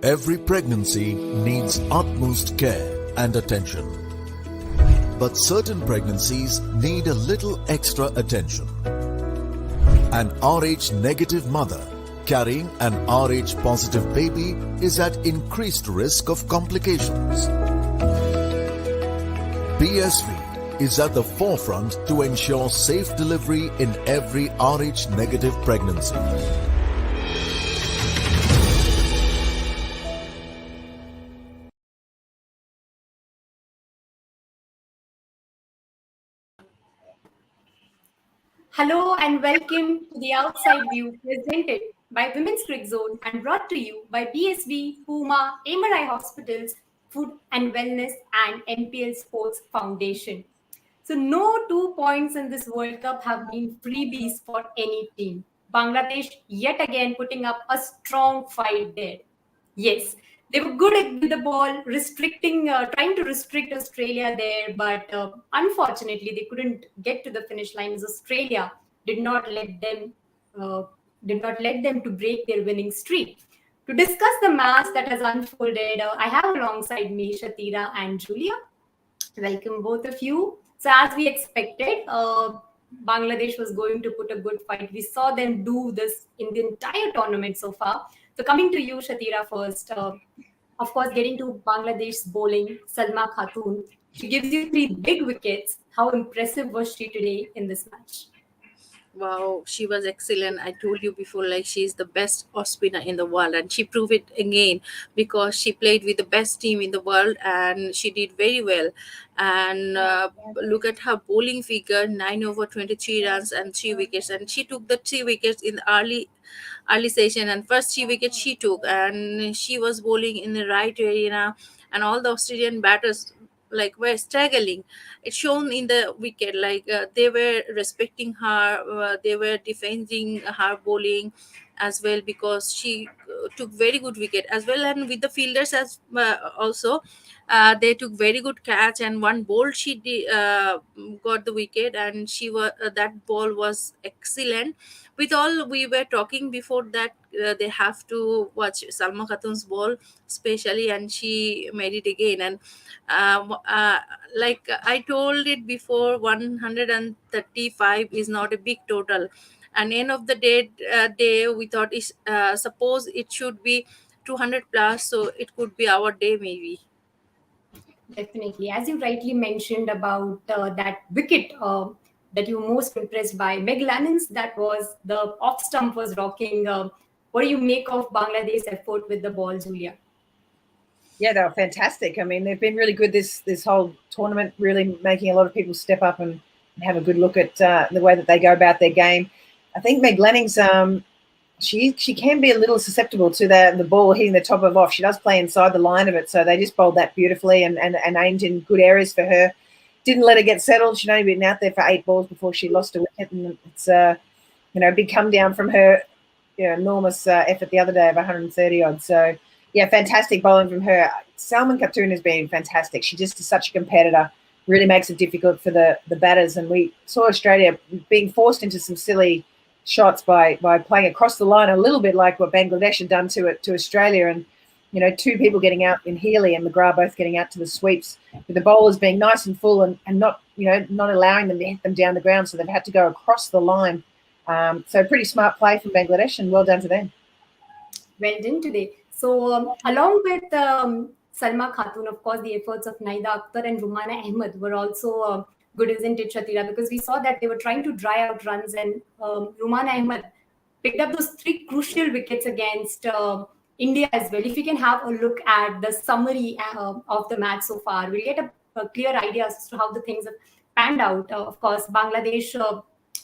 Every pregnancy needs utmost care and attention. But certain pregnancies need a little extra attention. An RH negative mother carrying an RH positive baby is at increased risk of complications. BSV is at the forefront to ensure safe delivery in every RH negative pregnancy. Hello and welcome to the Outside View presented by Women's Cricket Zone and brought to you by BSV, Puma, MRI Hospitals, Food and Wellness and MPL Sports Foundation. So no 2 points in this World Cup have been freebies for any team. Bangladesh yet again putting up a strong fight there. Yes, they were good with the ball, trying to restrict Australia there, but unfortunately they couldn't get to the finish line as Australia did not let them uh, to break their winning streak. To discuss the match that has unfolded, I have alongside me Shathira and Julia. Welcome both of you. So as we expected, Bangladesh was going to put a good fight. We saw them do this in the entire tournament so far. So coming to you, Shatira, first. Of course, getting to Bangladesh's bowling, Salma Khatun. She gives you 3 big wickets. How impressive was she today in this match? Wow, she was excellent. I told you before, like she's the best off spinner in the world, and she proved it again because she played with the best team in the world and she did very well. And look at her bowling figure: 9 over 23 runs and 3 wickets. And she took the 3 wickets in the early session, and first 3 wickets she took, and she was bowling in the right area, and all the Australian batters like were struggling. It's shown in the wicket, like they were respecting her, they were defending her bowling as well, because she took very good wicket as well, and with the fielders as also they took very good catch, and one ball got the wicket, and she was that ball was excellent. With all we were talking before that, they have to watch Salma Khatun's ball especially, and she made it again. And like I told it before, 135 is not a big total, and end of the day we thought is suppose it should be 200 plus, so it could be our day maybe. Definitely. As you rightly mentioned about that wicket that you were most impressed by, Meg Lannon's, that was the off stump was rocking. What do you make of Bangladesh's effort with the ball, Julia? Yeah, they were fantastic. I mean, they've been really good this whole tournament, really making a lot of people step up and have a good look at the way that they go about their game. I think Meg Lanning's she can be a little susceptible to the ball hitting the top of off. She does play inside the line of it, so they just bowled that beautifully and aimed in good areas for her. Didn't let her get settled. She'd only been out there for 8 balls before she lost a wicket, and it's a big come down from her. Enormous effort the other day of 130 odd. So yeah, fantastic bowling from her. Salman Khatun has been fantastic. She just is such a competitor. Really makes it difficult for the batters, and we saw Australia being forced into some silly shots by playing across the line, a little bit like what Bangladesh had done to Australia, and 2 people getting out in Healy and McGrath both getting out to the sweeps, with the bowlers being nice and full and not not allowing them to hit them down the ground, so they've had to go across the line. So pretty smart play from Bangladesh, and well done to them. Well done today. So along with Salma Khatun, of course, the efforts of Naida Akhtar and Rumana Ahmed were also good, isn't it, Shatira? Because we saw that they were trying to dry out runs, and Rumana Ahmed picked up those 3 crucial wickets against India as well. If you can have a look at the summary of the match so far, we'll get a clear idea as to how the things have panned out. Of course, Bangladesh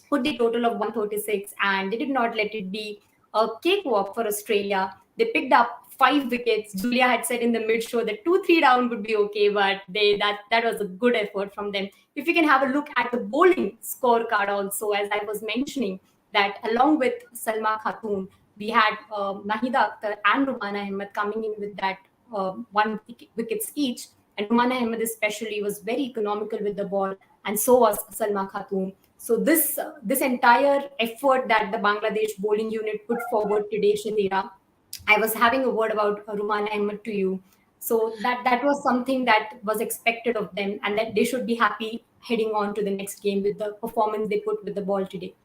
put the total of 136, and they did not let it be a cakewalk for Australia. They picked up 5 wickets. Julia had said in the mid-show that 2-3 down would be okay, but that was a good effort from them. If you can have a look at the bowling scorecard also, as I was mentioning, that along with Salma Khatun, we had Nahida Akhtar and Rumana Ahmed coming in with that 1 wickets each. And Rumana Ahmed especially was very economical with the ball, and so was Salma Khatun. So this entire effort that the Bangladesh bowling unit put forward today, Shathira, I was having a word about Rumana Ahmed to you. So that was something that was expected of them, and that they should be happy heading on to the next game with the performance they put with the ball today.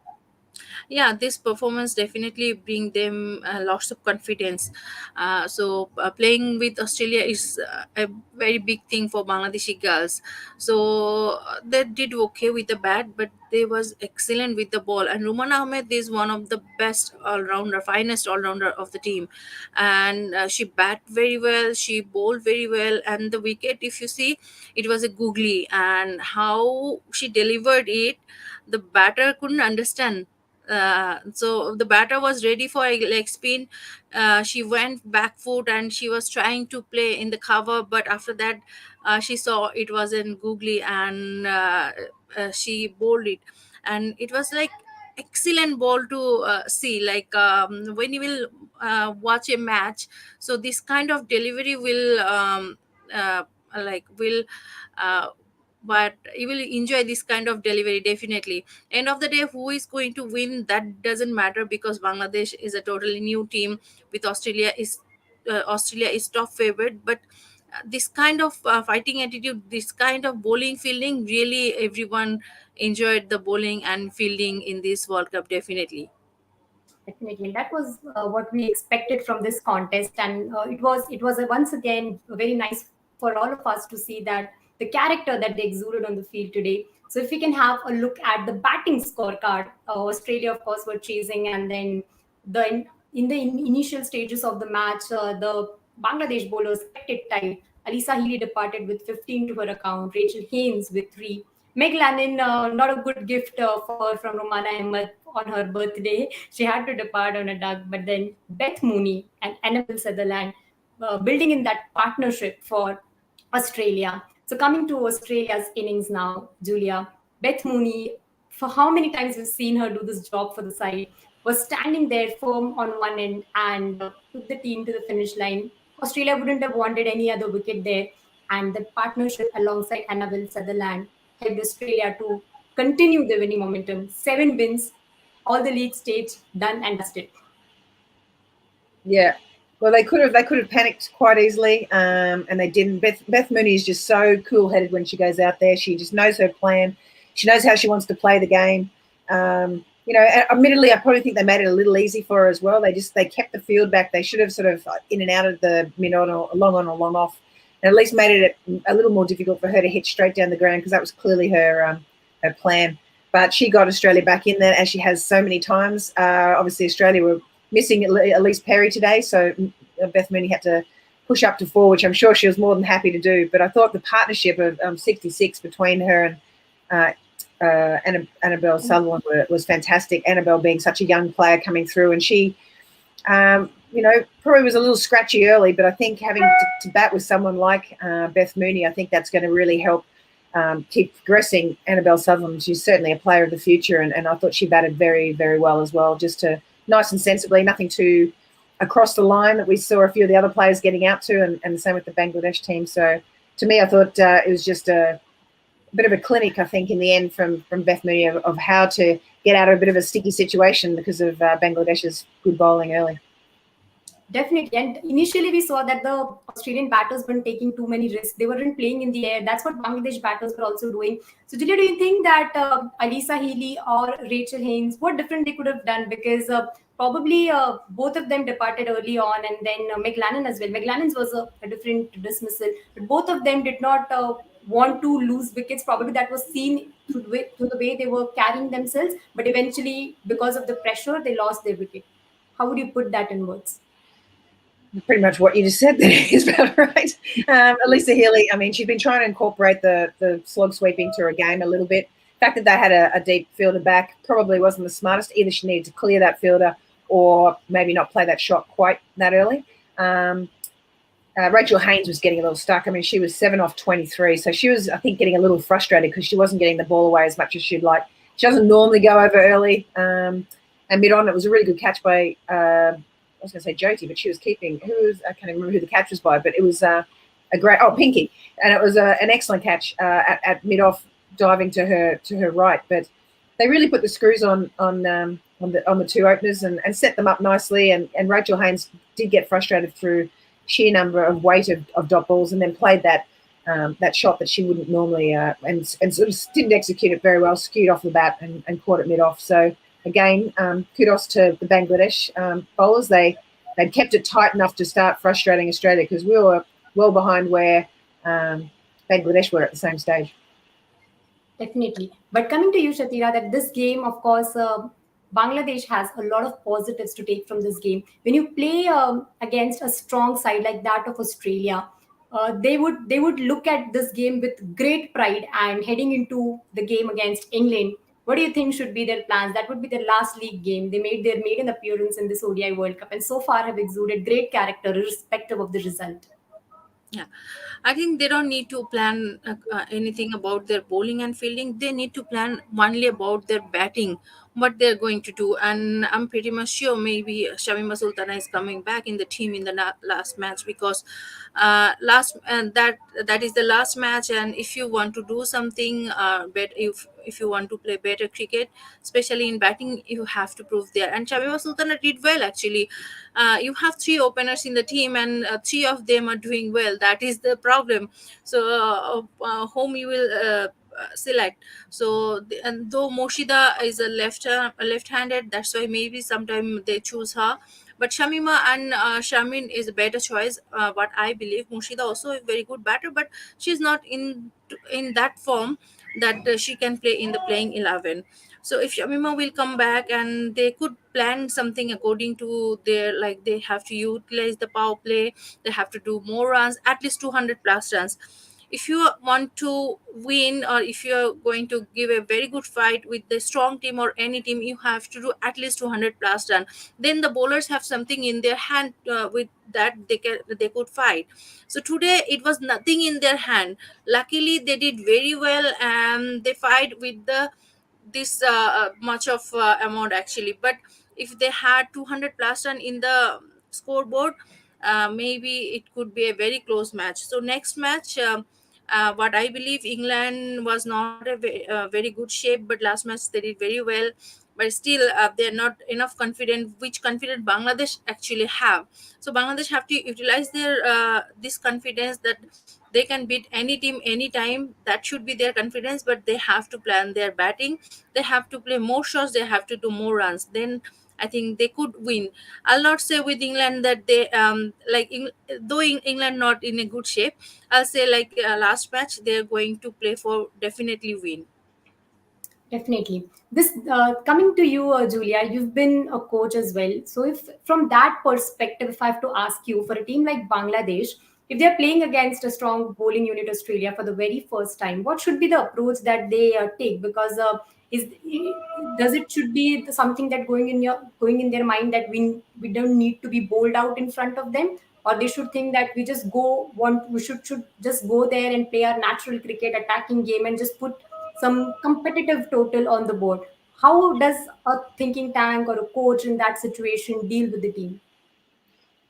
Yeah, this performance definitely bring them lots of confidence. Playing with Australia is a very big thing for Bangladeshi girls. So they did okay with the bat, but they was excellent with the ball. And Ruman Ahmed is one of the best all-rounder, finest all-rounder of the team, and she bat very well, she bowled very well, and the wicket, if you see, it was a googly, and how she delivered it, the batter couldn't understand. So the batter was ready for a leg spin. She went back foot and she was trying to play in the cover, but after that, she saw it wasn't googly, and she bowled it, and it was like excellent ball to see. Like when you will watch a match, so this kind of delivery will will uh, but you will enjoy this kind of delivery definitely. End of the day, who is going to win, that doesn't matter, because Bangladesh is a totally new team with Australia is top favorite. But this kind of fighting attitude, this kind of bowling fielding, really everyone enjoyed the bowling and fielding in this World Cup definitely. Definitely, that was what we expected from this contest, and it was once again very nice for all of us to see that the character that they exuded on the field today. So, if we can have a look at the batting scorecard, Australia, of course, were chasing, and then in the initial stages of the match, the Bangladesh bowlers kept it tight. Alisa Healy departed with 15 to her account, Rachel Haynes with 3. Meg Lannon, not a good gift from Romana Ahmed on her birthday. She had to depart on a duck, but then Beth Mooney and Annabelle Sutherland building in that partnership for Australia. So coming to Australia's innings now, Julia, Beth Mooney, for how many times we've seen her do this job for the side, was standing there firm on one end and took the team to the finish line. Australia wouldn't have wanted any other wicket there, and the partnership alongside Annabelle Sutherland helped Australia to continue the winning momentum. 7 wins, all the league stage done and dusted. Yeah. Well, they could have panicked quite easily, and they didn't. Beth Mooney is just so cool-headed when she goes out there. She just knows her plan. She knows how she wants to play the game. Admittedly, I probably think they made it a little easy for her as well. They kept the field back. They should have sort of in and out of the mid on or long on or long off, and at least made it a little more difficult for her to hit straight down the ground, because that was clearly her plan. But she got Australia back in there, as she has so many times. Obviously, Australia were missing Elise Perry today, so Beth Mooney had to push up to 4, which I'm sure she was more than happy to do. But I thought the partnership of 66 between her and Annabelle Sutherland was fantastic. Annabelle being such a young player coming through, and she, probably was a little scratchy early, but I think having to bat with someone like Beth Mooney, I think that's going to really help keep progressing Annabelle Sutherland. She's certainly a player of the future, and I thought she batted very, very well as well, just to nice and sensibly, nothing too across the line that we saw a few of the other players getting out to, and the same with the Bangladesh team. So to me, I thought it was just a bit of a clinic, I think, in the end from Beth Mooney of how to get out of a bit of a sticky situation because of Bangladesh's good bowling early. Definitely. And initially, we saw that the Australian batters weren't taking too many risks. They weren't playing in the air. That's what Bangladesh batters were also doing. So, Julia, do you think that Alisa Healy or Rachel Haynes, what different they could have done? Because probably both of them departed early on, and then McLannan as well. McLannan's was a different dismissal, but both of them did not want to lose wickets. Probably that was seen through the way they were carrying themselves. But eventually, because of the pressure, they lost their wicket. How would you put that in words? Pretty much what you just said there is about right. Alisa Healy, I mean, she's been trying to incorporate the slog sweep into her game a little bit. The fact that they had a deep fielder back probably wasn't the smartest. Either she needed to clear that fielder or maybe not play that shot quite that early. Rachel Haynes was getting a little stuck. I mean, she was 7 off 23. So she was, I think, getting a little frustrated because she wasn't getting the ball away as much as she'd like. She doesn't normally go over early. And mid-on, it was a really good catch by I was going to say Jyoti, but she was keeping. I can't remember who the catch was by, but it was a great. Oh, Pinky, and it was an excellent catch at mid off, diving to her right. But they really put the screws on the two openers and set them up nicely. And Rachel Haynes did get frustrated through sheer number of weight of dot balls, and then played that shot that she wouldn't normally and sort of didn't execute it very well, skewed off the bat and caught it mid off. So again, kudos to the Bangladesh bowlers. They'd kept it tight enough to start frustrating Australia, because we were well behind where Bangladesh were at the same stage. Definitely. But coming to you, Shathira, that this game, of course, Bangladesh has a lot of positives to take from this game. When you play against a strong side like that of Australia, they would look at this game with great pride, and heading into the game against England, what do you think should be their plans? That would be their last league game. They made their maiden appearance in this ODI World Cup, and so far have exuded great character irrespective of the result. Yeah, I think they don't need to plan anything about their bowling and fielding. They need to plan only about their batting, what they're going to do. And I'm pretty much sure maybe Shamima Sultana is coming back in the team in the last match, because that is the last match. And if you want to do something, if you want to play better cricket, especially in batting, you have to prove there. And Shamima Sultana did well, actually. You have three openers in the team, and three of them are doing well. That is the problem. So whom you will select. So and though Moshida is a left-handed, that's why maybe sometime they choose her. But Shamima and Shamin is a better choice. What I believe, Moshida also a very good batter, but she's not in that form that she can play in the playing 11. So if Shamima will come back, and they could plan something according to their, like, they have to utilize the power play, they have to do more runs, at least 200 plus runs. If you want to win, or if you're going to give a very good fight with the strong team or any team, you have to do at least 200 plus run. Then the bowlers have something in their hand, with that they could fight. So today it was nothing in their hand. Luckily they did very well, and they fight with this much of amount, actually. But if they had 200 plus run in the scoreboard, maybe it could be a very close match. So next match, what I believe, England was not a very good shape, but last match they did very well. But still, they're not enough confident, which confident Bangladesh actually have. So Bangladesh have to utilize their this confidence, that they can beat any team anytime. That should be their confidence. But they have to plan their batting, they have to play more shots, they have to do more runs. Then I think they could win. I'll not say with England that they though England not in a good shape, I'll say like last match they're going to play for definitely win. Definitely. This coming to you, Julia, you've been a coach as well. So, if from that perspective, if I have to ask you, for a team like Bangladesh, if they're playing against a strong bowling unit Australia for the very first time, what should be the approach that they take? Because is does it should be something that going in their mind that we don't need to be bowled out in front of them, or they should think that we should just go there and play our natural cricket attacking game and just put some competitive total on the board. How does a thinking tank or a coach in that situation deal with the team?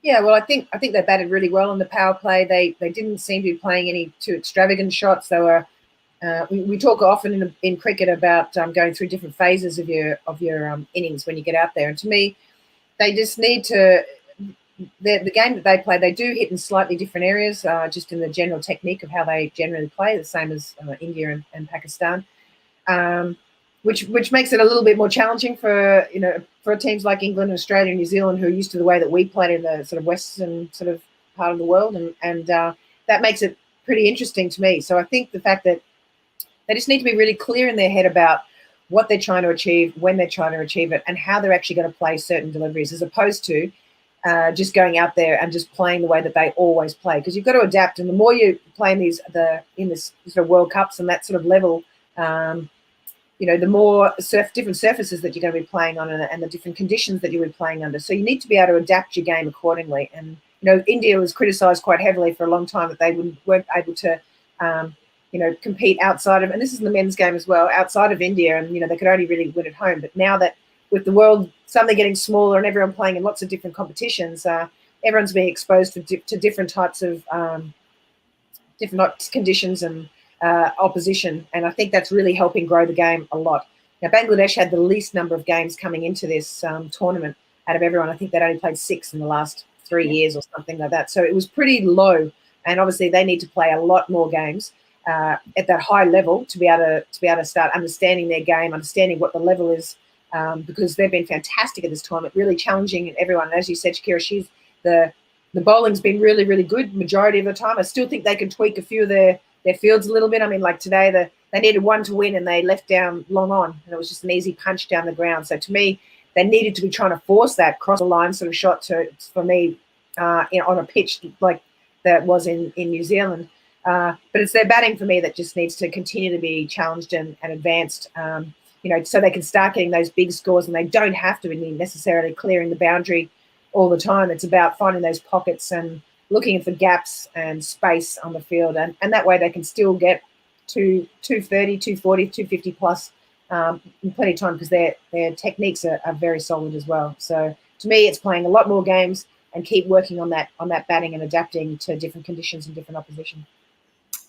Yeah, well, I think they batted really well on the power play. They didn't seem to be playing any too extravagant shots. They were. We talk often in cricket about going through different phases of your innings when you get out there, and to me, they just need to. The game that they play, they do hit in slightly different areas, just in the general technique of how they generally play, the same as India and Pakistan, which makes it a little bit more challenging for teams like England, Australia, and New Zealand, who are used to the way that we played in the sort of western sort of part of the world, and that makes it pretty interesting to me. So I think the fact that they just need to be really clear in their head about what they're trying to achieve, when they're trying to achieve it, and how they're actually going to play certain deliveries, as opposed to just going out there and just playing the way that they always play. Because you've got to adapt, and the more you play in this sort of World Cups and that sort of level, the more different surfaces that you're going to be playing on, and the different conditions that you'll be playing under. So you need to be able to adapt your game accordingly. And India was criticised quite heavily for a long time that they weren't able to compete outside of, and this is in the men's game as well, outside of India, and they could only really win at home. But now that with the world suddenly getting smaller and everyone playing in lots of different competitions, everyone's being exposed to different types of different conditions and opposition, and I think that's really helping grow the game a lot. Now, Bangladesh had the least number of games coming into this tournament out of everyone. I think they'd only played 6 in the last 3 years or something like that. So it was pretty low. And obviously they need to play a lot more games at that high level to be able to start understanding their game, understanding what the level is, because they've been fantastic at this tournament, really challenging everyone. And as you said, Shakira, the bowling's been really, really good majority of the time. I still think they can tweak a few of their fields a little bit. I mean, like today, they needed 1 to win and they left down long on, and it was just an easy punch down the ground. So to me, they needed to be trying to force that cross the line sort of shot for me on a pitch like that was in New Zealand. But it's their batting for me that just needs to continue to be challenged and advanced, so they can start getting those big scores, and they don't have to be necessarily clearing the boundary all the time. It's about finding those pockets and looking for gaps and space on the field, and that way they can still get to 230, 240, 250 plus in plenty of time, because their techniques are very solid as well. So to me, it's playing a lot more games and keep working on that batting and adapting to different conditions and different opposition.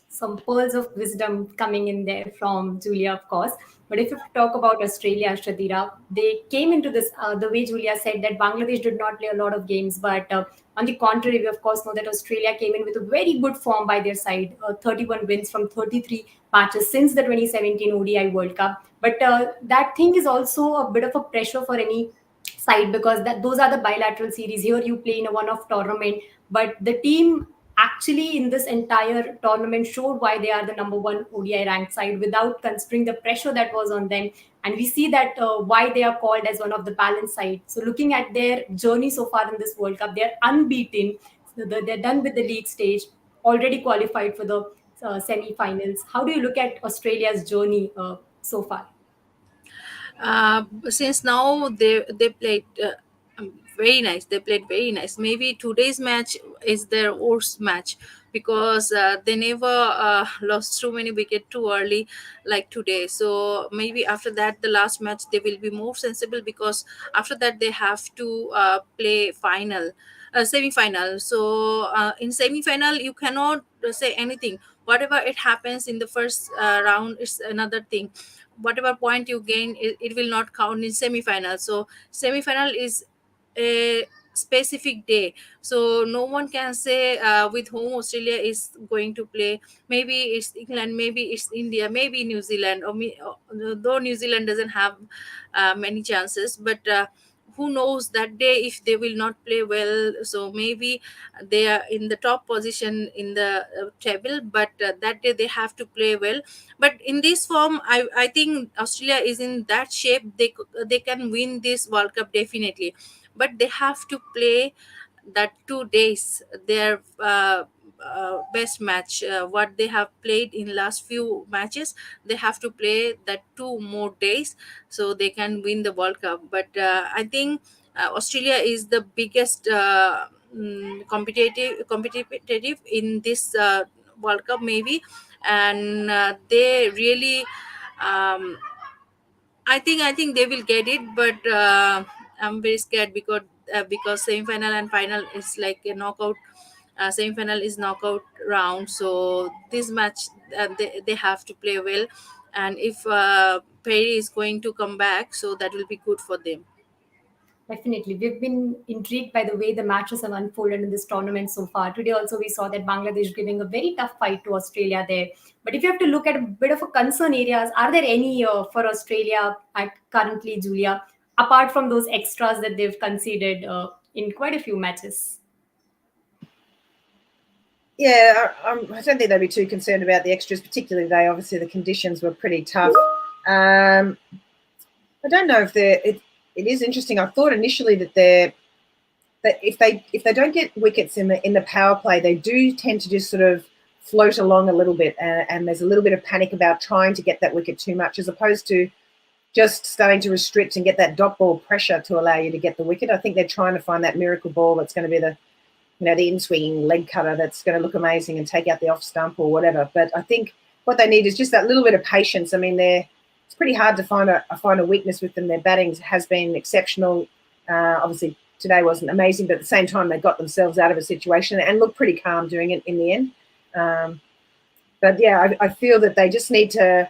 Some pearls of wisdom coming in there from Julia, of course. But if you talk about Australia, Shathira, they came into this, the way Julia said, that Bangladesh did not play a lot of games. But on the contrary, we of course know that Australia came in with a very good form by their side, 31 wins from 33 matches since the 2017 ODI World Cup. But that thing is also a bit of a pressure for any side, because those are the bilateral series. Here you play in a one-off tournament, but the team actually in this entire tournament showed why they are the number 1 ODI ranked side without considering the pressure that was on them. And we see that why they are called as one of the balanced side. So looking at their journey so far in this World Cup, they're unbeaten. So they're done with the league stage, already qualified for the semi-finals. How do you look at Australia's journey so far? Since now they played very nice. They played very nice. Maybe today's match is their worst match, because they never lost too many wickets too early like today. So maybe after that, the last match, they will be more sensible, because after that they have to play semi-final. So in semi-final you cannot say anything. Whatever it happens in the first round is another thing. Whatever point you gain, it will not count in semi-final. So semi-final is a specific day, so no one can say with whom Australia is going to play. Maybe it's England, maybe it's India, maybe New Zealand, though New Zealand doesn't have many chances, but who knows that day if they will not play well. So maybe they are in the top position in the table, but that day they have to play well. But in this form, I think Australia is in that shape. They can win this World Cup definitely, but they have to play that 2 days, their best match, what they have played in last few matches. They have to play that 2 more days so they can win the World Cup. But I think Australia is the biggest competitive in this World Cup maybe, and they really I think they will get it, but I'm very scared, because semi-final and final is like a knockout. Semi-final is knockout round, so this match they have to play well, and if Perry is going to come back, so that will be good for them. Definitely. We've been intrigued by the way the matches have unfolded in this tournament so far. Today also we saw that Bangladesh giving a very tough fight to Australia there. But if you have to look at a bit of a concern areas, are there any for Australia at currently, Julia, apart from those extras that they've conceded in quite a few matches? Yeah, I don't think they'd be too concerned about the extras, particularly today. Obviously, the conditions were pretty tough. I don't know if it is interesting. I thought initially that if they don't get wickets in the power play, they do tend to just sort of float along a little bit, and there's a little bit of panic about trying to get that wicket too much, as opposed to just starting to restrict and get that dot ball pressure to allow you to get the wicket. I think they're trying to find that miracle ball that's going to be the in-swinging leg cutter that's going to look amazing and take out the off stump or whatever. But I think what they need is just that little bit of patience. I mean, it's pretty hard to find a weakness with them. Their batting has been exceptional. Obviously, today wasn't amazing, but at the same time, they got themselves out of a situation and looked pretty calm doing it in the end. But yeah, I feel that they just need to,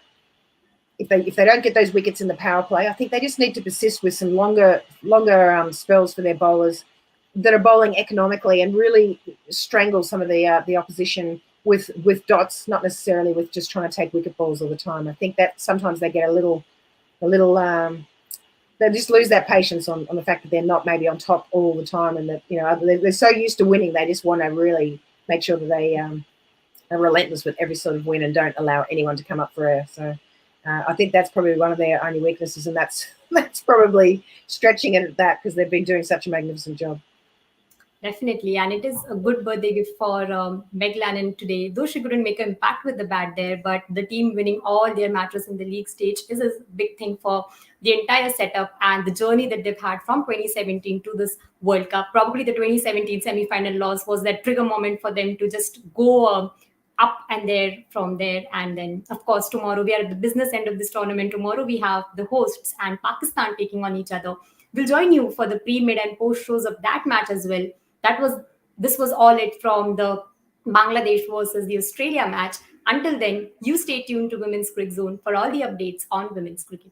if they don't get those wickets in the power play, I think they just need to persist with some longer spells for their bowlers that are bowling economically and really strangle some of the opposition with dots, not necessarily with just trying to take wicket balls all the time. I think that sometimes they get a little they just lose that patience on the fact that they're not maybe on top all the time, and that they're so used to winning, they just want to really make sure that they are relentless with every sort of win and don't allow anyone to come up for air. So I think that's probably one of their only weaknesses, and that's probably stretching it at that because they've been doing such a magnificent job. Definitely, and it is a good birthday gift for Meg Lannon today. Though she couldn't make an impact with the bat there, but the team winning all their matches in the league stage is a big thing for the entire setup and the journey that they've had from 2017 to this World Cup. Probably the 2017 semi-final loss was that trigger moment for them to just go up and there from there. And then, of course, tomorrow we are at the business end of this tournament. Tomorrow we have the hosts and Pakistan taking on each other. We'll join you for the pre, mid, and post shows of that match as well. This was all it from the Bangladesh versus the Australia match. Until then, you stay tuned to Women's Cricket Zone for all the updates on women's cricket.